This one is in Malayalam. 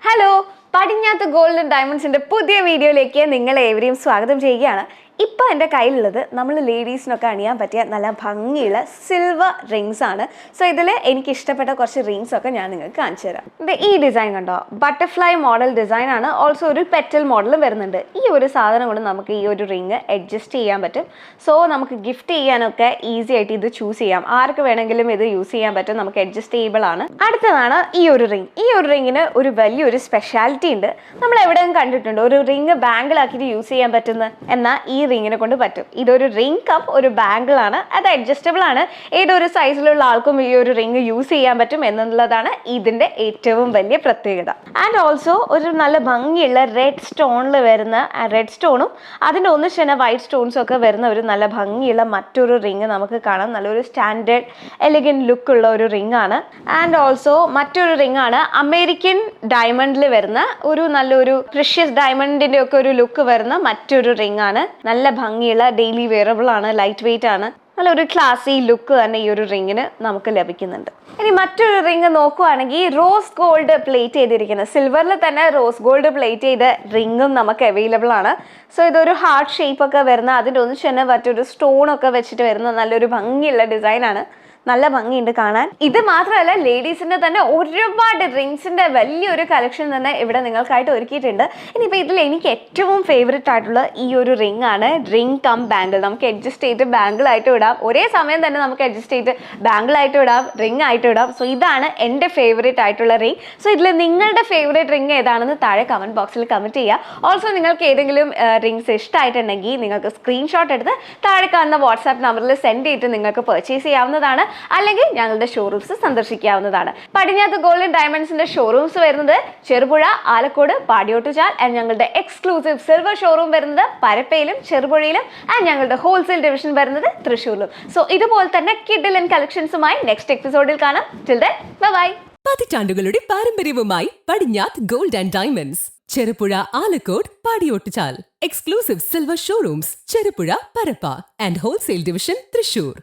ഹലോ, പടിഞ്ഞാത്ത് ഗോൾഡ് ആൻഡ് ഡയമണ്ട്സിന്റെ പുതിയ വീഡിയോയിലേക്ക് നിങ്ങളെ ഏവരെയും സ്വാഗതം ചെയ്യുകയാണ്. ഇപ്പോൾ എൻ്റെ കയ്യിലുള്ളത് നമ്മൾ ലേഡീസിനൊക്കെ അണിയാൻ പറ്റിയ നല്ല ഭംഗിയുള്ള സിൽവർ റിങ്സ് ആണ്. സോ ഇതിൽ എനിക്ക് ഇഷ്ടപ്പെട്ട കുറച്ച് റിങ്സ് ഒക്കെ ഞാൻ നിങ്ങൾക്ക് കാണിച്ചു തരാം. ഇത് ഈ ഡിസൈൻ കണ്ടോ, ബട്ടർഫ്ലൈ മോഡൽ ഡിസൈൻ ആണ്. ഓൾസോ ഒരു പെറ്റൽ മോഡൽ വരുന്നുണ്ട്. ഈ ഒരു സാധനം കൊണ്ട് നമുക്ക് ഈ ഒരു റിങ് അഡ്ജസ്റ്റ് ചെയ്യാൻ പറ്റും. സോ നമുക്ക് ഗിഫ്റ്റ് ചെയ്യാനൊക്കെ ഈസി ആയിട്ട് ഇത് ചൂസ് ചെയ്യാം. ആർക്ക് വേണമെങ്കിലും ഇത് യൂസ് ചെയ്യാൻ പറ്റും. നമുക്ക് അഡ്ജസ്റ്റേബിൾ ആണ്. അടുത്തതാണ് ഈ ഒരു റിങ്. ഈ ഒരു റിങ്ങിന് ഒരു വലിയൊരു സ്പെഷ്യാലിറ്റി ഉണ്ട്. നമ്മൾ എവിടെയും കണ്ടിട്ടുണ്ട് ഒരു റിങ് ബാങ്കിളാക്കിയിട്ട് യൂസ് ചെയ്യാൻ പറ്റുന്ന, എന്നാൽ ഈ റിങ്ങിനെ കൊണ്ട് പറ്റും. ഇതൊരു റിംഗ് കം ഒരു ബാങ്കിൾ ആണ്. അത് അഡ്ജസ്റ്റബിൾ ആണ്. ഏതൊരു സൈസിലുള്ള ആൾക്കും ഈ ഒരു റിങ് യൂസ് ചെയ്യാൻ പറ്റും എന്നുള്ളതാണ് ഇതിന്റെ ഏറ്റവും വലിയ പ്രത്യേകത. ആൻഡ് ഓൾസോ ഒരു നല്ല ഭംഗിയുള്ള റെഡ് സ്റ്റോണിൽ വരുന്ന, റെഡ് സ്റ്റോണും അതിൻ്റെ ഒന്നിച്ച് തന്നെ വൈറ്റ് സ്റ്റോൺസും ഒക്കെ വരുന്ന ഒരു നല്ല ഭംഗിയുള്ള മറ്റൊരു റിങ് നമുക്ക് കാണാം. നല്ലൊരു സ്റ്റാൻഡേർഡ് എലിഗൻറ്റ് ലുക്ക് ഉള്ള ഒരു റിംഗ് ആണ്. ആൻഡ് ഓൾസോ മറ്റൊരു റിംഗ് ആണ് അമേരിക്കൻ ഡയമണ്ടിൽ വരുന്ന ഒരു നല്ലൊരു പ്രഷ്യസ് ഡയമണ്ടിന്റെ ഒക്കെ ഒരു ലുക്ക് വരുന്ന മറ്റൊരു റിംഗ് ആണ്. നല്ല ഭംഗിയുള്ള ഡെയിലി വെയറബിൾ ആണ്, ലൈറ്റ് വെയിറ്റ് ആണ്. നല്ലൊരു ക്ലാസി ലുക്ക് തന്നെ ഈ ഒരു റിങ്ങിന് നമുക്ക് ലഭിക്കുന്നുണ്ട്. ഇനി മറ്റൊരു റിങ് നോക്കുവാണെങ്കിൽ റോസ് ഗോൾഡ് പ്ലേറ്റ് ചെയ്തിരിക്കുന്ന, സിൽവറിൽ തന്നെ റോസ് ഗോൾഡ് പ്ലേറ്റ് ചെയ്ത റിങ്ങും നമുക്ക് അവൈലബിൾ ആണ്. സോ ഇതൊരു ഹാർട്ട് ഷേപ്പ് ഒക്കെ വരുന്ന, അതിൻ്റെ ഒന്നിച്ച് തന്നെ മറ്റൊരു സ്റ്റോൺ ഒക്കെ വെച്ചിട്ട് വരുന്ന നല്ലൊരു ഭംഗിയുള്ള ഡിസൈൻ ആണ്. നല്ല ഭംഗിയുണ്ട് കാണാൻ. ഇത് മാത്രമല്ല, ലേഡീസിന്റെ തന്നെ ഒരുപാട് റിങ്സിന്റെ വലിയൊരു കളക്ഷൻ തന്നെ ഇവിടെ നിങ്ങൾക്കായിട്ട് ഒരുക്കിയിട്ടുണ്ട്. ഇനിയിപ്പോൾ ഇതിൽ എനിക്ക് ഏറ്റവും ഫേവറേറ്റ് ആയിട്ടുള്ള ഈ ഒരു റിംഗ് ആണ്. Ring cum bangle. നമുക്ക് അഡ്ജസ്റ്റ് ചെയ്ത് ബാങ്കിൾ ആയിട്ട് ഇടാം. ഒരേ സമയം തന്നെ നമുക്ക് അഡ്ജസ്റ്റ് ചെയ്ത് ബാങ്കിൾ ആയിട്ട് ഇടാം, റിംഗ് ആയിട്ട് ഇടാം. സോ ഇതാണ് എൻ്റെ ഫേവറേറ്റ് ആയിട്ടുള്ള റിംഗ്. സോ ഇതിൽ നിങ്ങളുടെ ഫേവറേറ്റ് റിംഗ് ഏതാണെന്ന് താഴെ കമന്റ് ബോക്സിൽ കമന്റ് ചെയ്യുക. ഓൾസോ നിങ്ങൾക്ക് ഏതെങ്കിലും റിംഗ്സ് ഇഷ്ടമായിട്ടുണ്ടെങ്കിൽ നിങ്ങൾക്ക് സ്ക്രീൻഷോട്ട് എടുത്ത് താഴെ കാണുന്ന വാട്സാപ്പ് നമ്പറിൽ സെൻഡ് ചെയ്തിട്ട് നിങ്ങൾക്ക് പർച്ചേസ് ചെയ്യാവുന്നതാണ്. അല്ലെങ്കിൽ ഞങ്ങളുടെ ഷോറൂംസ് സന്ദർശിക്കാവുന്നതാണ്. പടിഞ്ഞാത്ത് ഗോൾഡ് ആൻഡ് ഡയമണ്ട്സിന്റെ ഷോറൂംസ് വരുന്നത് ചെറുപുഴ, ആലക്കോട്, പാടിയോട്ടുചാൽ. ആൻഡ് ഞങ്ങളുടെ എക്സ്ക്ലൂസീവ് സിൽവർ ഷോറൂം വരുന്നത് പരപ്പയിലും ചെറുപുഴയിലും. ആൻഡ് ഞങ്ങളുടെ ഹോൾസെയിൽ ഡിവിഷൻ വരുന്നത് തൃശ്ശൂരിലും. സോ ഇതുപോലെ തന്നെ കിഡിലൻ കളക്ഷൻസുമായി നെക്സ്റ്റ് എപ്പിസോഡിൽ കാണാം. Till then bye bye. പതിറ്റാണ്ടുകളുടെ പാരമ്പര്യവുമായി Padinjath gold and diamonds, Cherupuzha, Alakode, Padiyottuchal. Exclusive silver showrooms Cherupuzha, Parappa and wholesale division Thrissur.